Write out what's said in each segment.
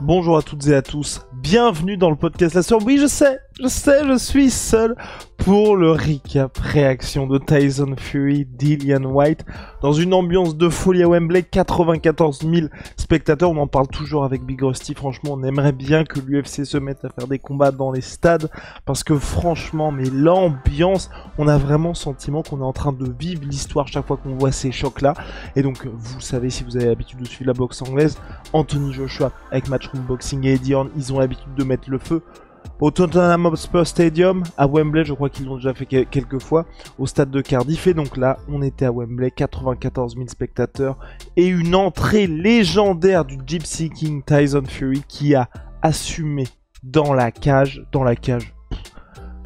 Bonjour à toutes et à tous, bienvenue dans le podcast La Sueur. Oui, je sais, je suis seul pour le recap réaction de Tyson Fury, Dillian Whyte, dans une ambiance de folie à Wembley, 94 000 spectateurs, on en parle toujours avec Big Rusty, franchement on aimerait bien que l'UFC se mette à faire des combats dans les stades, parce que franchement, mais l'ambiance, on a vraiment le sentiment qu'on est en train de vivre l'histoire chaque fois qu'on voit ces chocs-là, et donc vous savez, si vous avez l'habitude de suivre la boxe anglaise, Anthony Joshua avec Matchroom Boxing et Eddie Hearn, ils ont l'habitude de mettre le feu au Tottenham Hotspur Stadium, à Wembley, je crois qu'ils l'ont déjà fait quelques fois, au stade de Cardiff, et donc là, on était à Wembley, 94 000 spectateurs, et une entrée légendaire du Gypsy King Tyson Fury qui a assumé dans la cage,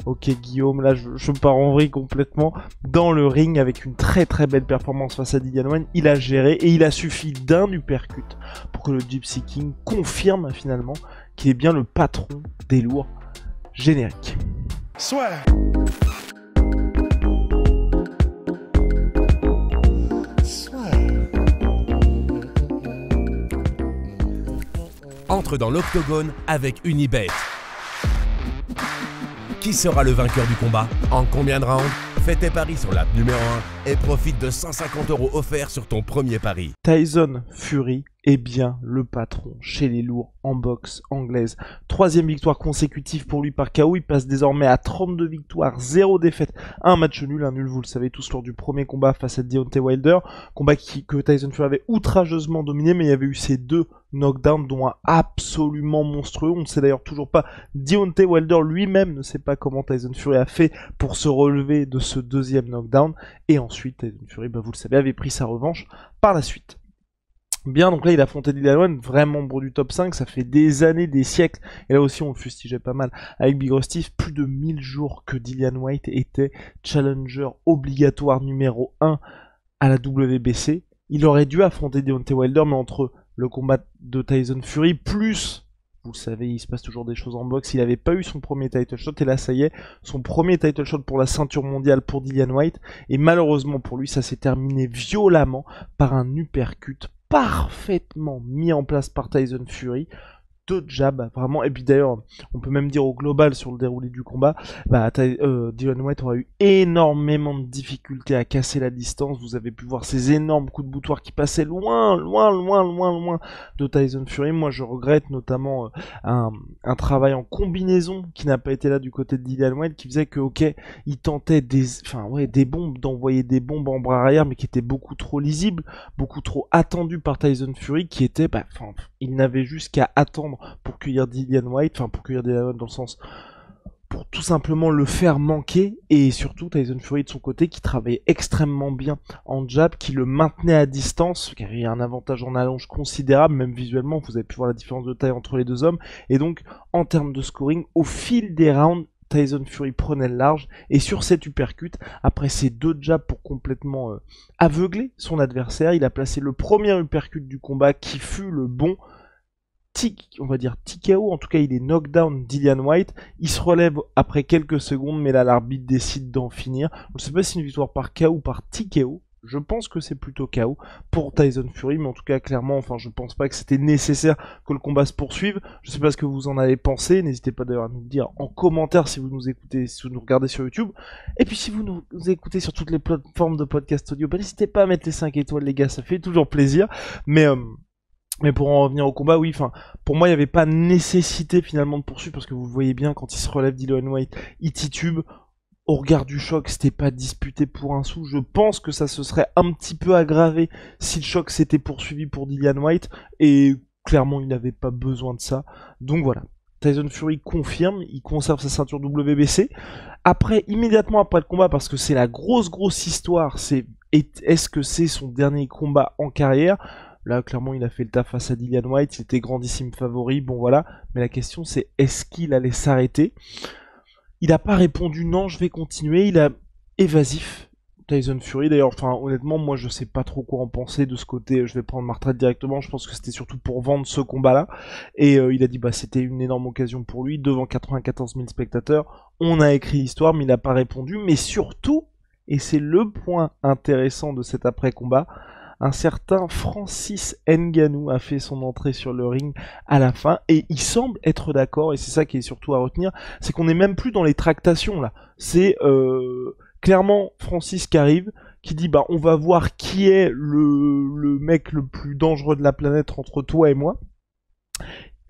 ok Guillaume, là je pars en vrille complètement, dans le ring avec une très belle performance face à Dillian Whyte, il a géré et il a suffi d'un uppercut pour que le Gypsy King confirme finalement qu'il est bien le patron des lourds. Générique. Soit. Entre dans l'octogone avec Unibet. Qui sera le vainqueur du combat? En combien de rounds? Fais tes paris sur l'app numéro 1 et profite de 150 € offerts sur ton premier pari. Tyson Fury est bien le patron chez les lourds en boxe anglaise. 3e victoire consécutive pour lui par KO. Il passe désormais à 32 victoires, 0 défaites, un match nul. Un nul, vous le savez tous, lors du premier combat face à Deontay Wilder. Combat que Tyson Fury avait outrageusement dominé, mais il y avait eu ces deux knockdowns, dont un absolument monstrueux. On ne sait d'ailleurs toujours pas, Deontay Wilder lui-même ne sait pas comment Tyson Fury a fait pour se relever de ce deuxième knockdown. Et ensuite, Tyson Fury, vous le savez, avait pris sa revanche par la suite. Bien, donc là il a affronté Dillian Whyte, vraiment membre du top 5, ça fait des années, des siècles, et là aussi on le fustigeait pas mal avec Big Rusty, plus de 1000 jours que Dillian Whyte était challenger obligatoire numéro 1 à la WBC. Il aurait dû affronter Deontay Wilder, mais entre le combat de Tyson Fury, plus, vous le savez, il se passe toujours des choses en boxe, il n'avait pas eu son premier title shot, et là ça y est, son premier title shot pour la ceinture mondiale pour Dillian Whyte, et malheureusement pour lui ça s'est terminé violemment par un uppercut parfaitement mis en place par Tyson Fury, deux jabs vraiment, et puis d'ailleurs on peut même dire au global sur le déroulé du combat, Dillian Whyte aura eu énormément de difficultés à casser la distance. Vous avez pu voir ces énormes coups de boutoir qui passaient loin de Tyson Fury. Moi je regrette notamment un travail en combinaison qui n'a pas été là du côté de Dillian Whyte, qui faisait que ok, il tentait des bombes, d'envoyer des bombes en bras arrière, mais qui étaient beaucoup trop lisibles, beaucoup trop attendues par Tyson Fury, qui était, il n'avait juste qu'à attendre pour cueillir Dillian Whyte, dans le sens pour tout simplement le faire manquer, et surtout Tyson Fury de son côté qui travaillait extrêmement bien en jab, qui le maintenait à distance, qui avait un avantage en allonge considérable, même visuellement, vous avez pu voir la différence de taille entre les deux hommes, et donc en termes de scoring, au fil des rounds, Tyson Fury prenait le large, et sur cet uppercut, après ces deux jabs pour complètement aveugler son adversaire, il a placé le premier uppercut du combat qui fut le bon, on va dire TKO, en tout cas il est knockdown Dillian Whyte, il se relève après quelques secondes, mais là l'arbitre décide d'en finir. Je ne sais pas si c'est une victoire par KO ou par TKO, je pense que c'est plutôt KO pour Tyson Fury, mais en tout cas clairement, je pense pas que c'était nécessaire que le combat se poursuive. Je sais pas ce que vous en avez pensé, n'hésitez pas d'ailleurs à nous le dire en commentaire si vous nous écoutez, si vous nous regardez sur YouTube, et puis si vous nous écoutez sur toutes les plateformes de podcast audio, n'hésitez pas à mettre les 5 étoiles les gars, ça fait toujours plaisir, mais pour en revenir au combat, oui, pour moi, il n'y avait pas nécessité finalement de poursuivre, parce que vous le voyez bien, quand il se relève Dillian Whyte, il titube. Au regard du choc, c'était pas disputé pour un sou. Je pense que ça se serait un petit peu aggravé si le choc s'était poursuivi pour Dillian Whyte, et clairement, il n'avait pas besoin de ça. Donc voilà. Tyson Fury confirme, il conserve sa ceinture WBC. Après, immédiatement après le combat, parce que c'est la grosse histoire, est-ce que c'est son dernier combat en carrière? Là, clairement, il a fait le taf face à Dillian Whyte, il était grandissime favori, bon voilà. Mais la question, c'est est-ce qu'il allait s'arrêter? Il n'a pas répondu non, je vais continuer, il a évasif, Tyson Fury. D'ailleurs, honnêtement, moi, je sais pas trop quoi en penser de ce côté, je vais prendre ma retraite directement, je pense que c'était surtout pour vendre ce combat-là. Et il a dit, c'était une énorme occasion pour lui, devant 94 000 spectateurs, on a écrit l'histoire, mais il n'a pas répondu. Mais surtout, et c'est le point intéressant de cet après-combat, un certain Francis Ngannou a fait son entrée sur le ring à la fin, et il semble être d'accord, et c'est ça qui est surtout à retenir, c'est qu'on n'est même plus dans les tractations là. C'est clairement Francis qui arrive, qui dit bah on va voir qui est le mec le plus dangereux de la planète entre toi et moi.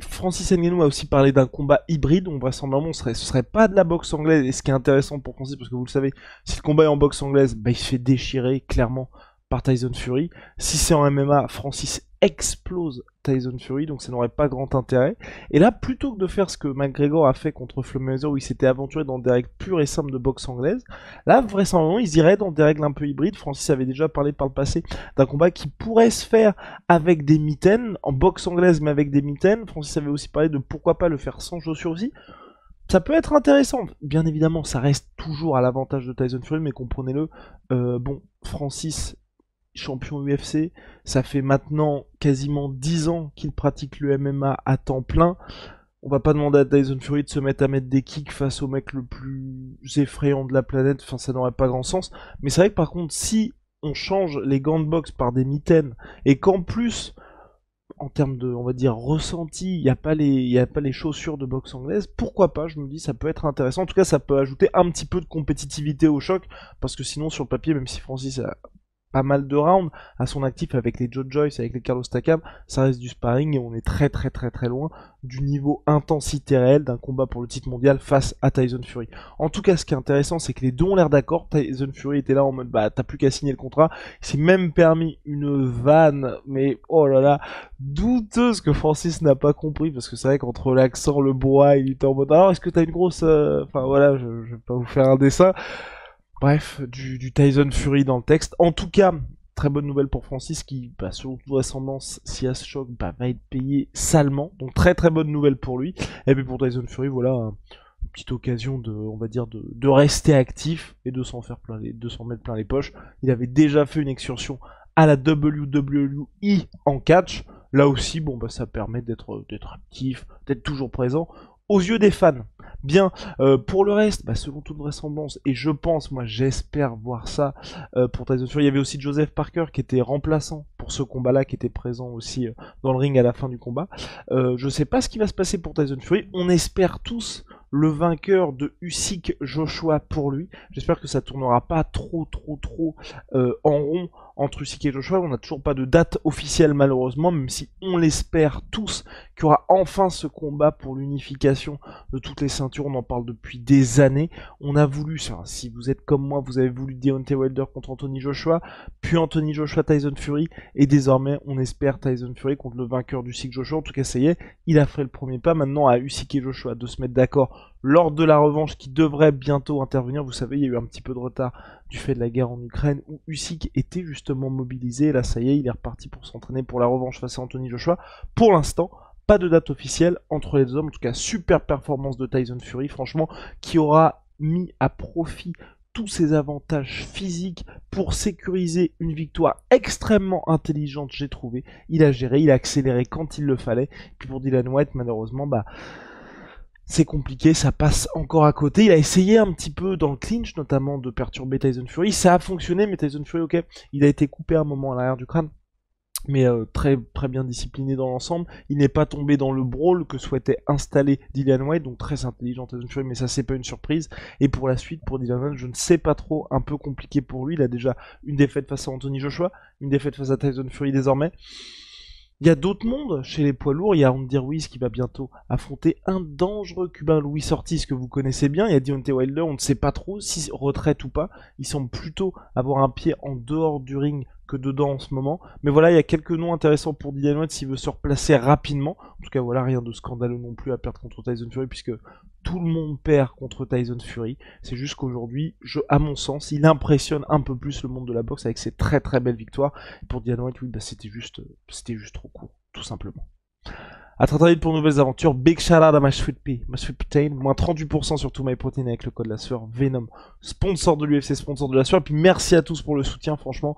Francis Ngannou a aussi parlé d'un combat hybride, on vraisemblablement ce serait pas de la boxe anglaise, et ce qui est intéressant pour Francis, parce que vous le savez, si le combat est en boxe anglaise, bah il se fait déchirer clairement par Tyson Fury. Si c'est en MMA, Francis explose Tyson Fury, donc ça n'aurait pas grand intérêt. Et là, plutôt que de faire ce que McGregor a fait contre Floyd Mayweather, où il s'était aventuré dans des règles pures et simples de boxe anglaise, là, vraisemblablement, ils iraient dans des règles un peu hybrides. Francis avait déjà parlé par le passé d'un combat qui pourrait se faire avec des mitaines, en boxe anglaise, mais avec des mitaines. Francis avait aussi parlé de pourquoi pas le faire sans chaussures aussi. Ça peut être intéressant. Bien évidemment, ça reste toujours à l'avantage de Tyson Fury, mais comprenez-le, bon, Francis, champion UFC, ça fait maintenant quasiment 10 ans qu'il pratique le MMA à temps plein. On va pas demander à Tyson Fury de se mettre à mettre des kicks face au mec le plus effrayant de la planète, enfin ça n'aurait pas grand sens. Mais c'est vrai que par contre, si on change les gants de boxe par des mitaines, et qu'en plus, en termes de, on va dire, ressenti, il n'y a pas les chaussures de boxe anglaise, pourquoi pas, je me dis, ça peut être intéressant. En tout cas, ça peut ajouter un petit peu de compétitivité au choc, parce que sinon, sur le papier, même si Francis a pas mal de rounds à son actif avec les Joe Joyce, avec les Carlos Takam, ça reste du sparring, et on est très très très très loin du niveau intensité réelle d'un combat pour le titre mondial face à Tyson Fury. En tout cas, ce qui est intéressant, c'est que les deux ont l'air d'accord. Tyson Fury était là en mode bah t'as plus qu'à signer le contrat. Il s'est même permis une vanne, mais oh là là, douteuse, que Francis n'a pas compris, parce que c'est vrai qu'entre l'accent, le bois, il était en mode alors est-ce que t'as une grosse, enfin voilà, je vais pas vous faire un dessin. Bref, du Tyson Fury dans le texte. En tout cas, très bonne nouvelle pour Francis qui, bah, selon toute vraisemblance, si à ce choc, bah, va être payé salement. Donc très très bonne nouvelle pour lui. Et puis pour Tyson Fury, voilà, une petite occasion de, on va dire, de rester actif et de s'en mettre plein les poches. Il avait déjà fait une excursion à la WWE en catch. Là aussi, bon, bah, ça permet d'être actif, d'être toujours présent aux yeux des fans. Bien, pour le reste, bah, selon toute vraisemblance, et je pense, moi j'espère voir ça pour Tyson Fury, il y avait aussi Joseph Parker qui était remplaçant pour ce combat-là, qui était présent aussi dans le ring à la fin du combat. Je sais pas ce qui va se passer pour Tyson Fury, on espère tous le vainqueur de Usyk Joshua pour lui. J'espère que ça tournera pas trop en rond entre Usyk et Joshua. On n'a toujours pas de date officielle malheureusement, même si on l'espère tous qu'il y aura enfin ce combat pour l'unification de toutes les ceintures. On en parle depuis des années. On a voulu, si vous êtes comme moi, vous avez voulu Deontay Wilder contre Anthony Joshua, puis Anthony Joshua Tyson Fury, et désormais on espère Tyson Fury contre le vainqueur d'Usyk Joshua. En tout cas ça y est, il a fait le premier pas. Maintenant à Usyk et Joshua de se mettre d'accord lors de la revanche qui devrait bientôt intervenir. Vous savez, il y a eu un petit peu de retard du fait de la guerre en Ukraine où Usyk était justement mobilisé. Et là, ça y est, il est reparti pour s'entraîner pour la revanche face à Anthony Joshua. Pour l'instant, pas de date officielle entre les deux hommes. En tout cas, super performance de Tyson Fury, franchement, qui aura mis à profit tous ses avantages physiques pour sécuriser une victoire extrêmement intelligente, j'ai trouvé. Il a géré, il a accéléré quand il le fallait. Puis pour Dillian Whyte, malheureusement, bah c'est compliqué, ça passe encore à côté. Il a essayé un petit peu dans le clinch, notamment de perturber Tyson Fury. Ça a fonctionné, mais Tyson Fury, ok, il a été coupé à un moment à l'arrière du crâne. Mais très bien discipliné dans l'ensemble. Il n'est pas tombé dans le brawl que souhaitait installer Dillian Whyte, donc très intelligent Tyson Fury, mais ça c'est pas une surprise. Et pour la suite, pour Dillian Whyte, je ne sais pas trop, un peu compliqué pour lui. Il a déjà une défaite face à Anthony Joshua, une défaite face à Tyson Fury désormais. Il y a d'autres mondes chez les poids lourds. Il y a Andy Ruiz qui va bientôt affronter un dangereux cubain, Luis Ortiz, que vous connaissez bien. Il y a Deontay Wilder, on ne sait pas trop si retraite ou pas. Il semble plutôt avoir un pied en dehors du ring que dedans en ce moment. Mais voilà, il y a quelques noms intéressants pour Dillian Whyte s'il veut se replacer rapidement. En tout cas, voilà, rien de scandaleux non plus à perdre contre Tyson Fury, puisque tout le monde perd contre Tyson Fury. C'est juste qu'aujourd'hui, à mon sens, il impressionne un peu plus le monde de la boxe avec ses très belles victoires. Et pour Dillian Whyte, oui, bah, c'était juste trop court, tout simplement. À très vite pour de nouvelles aventures. Big shout out à My Sweet Pea, My Sweet Protein. Moins 38% sur tout MyProtein avec le code la sueur. Venom, sponsor de l'UFC, sponsor de la sueur. Et puis merci à tous pour le soutien. Franchement,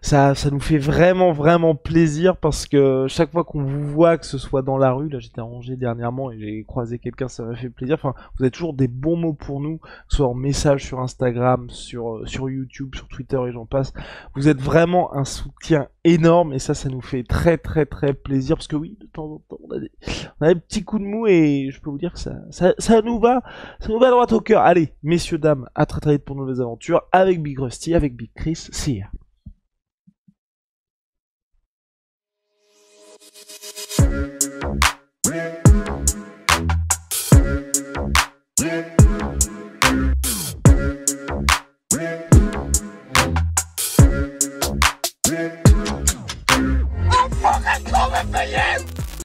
ça nous fait vraiment plaisir parce que chaque fois qu'on vous voit, que ce soit dans la rue, là j'étais à Angers dernièrement et j'ai croisé quelqu'un, ça m'a fait plaisir. Enfin, vous avez toujours des bons mots pour nous, que ce soit en message sur Instagram, sur YouTube, sur Twitter et j'en passe. Vous êtes vraiment un soutien énorme et ça nous fait très plaisir parce que oui, de temps en temps on a des petits coups de mou et je peux vous dire que ça nous va droit au cœur. Allez, messieurs dames, à très vite pour de nouvelles aventures avec Big Rusty, avec Big Chris. See ya.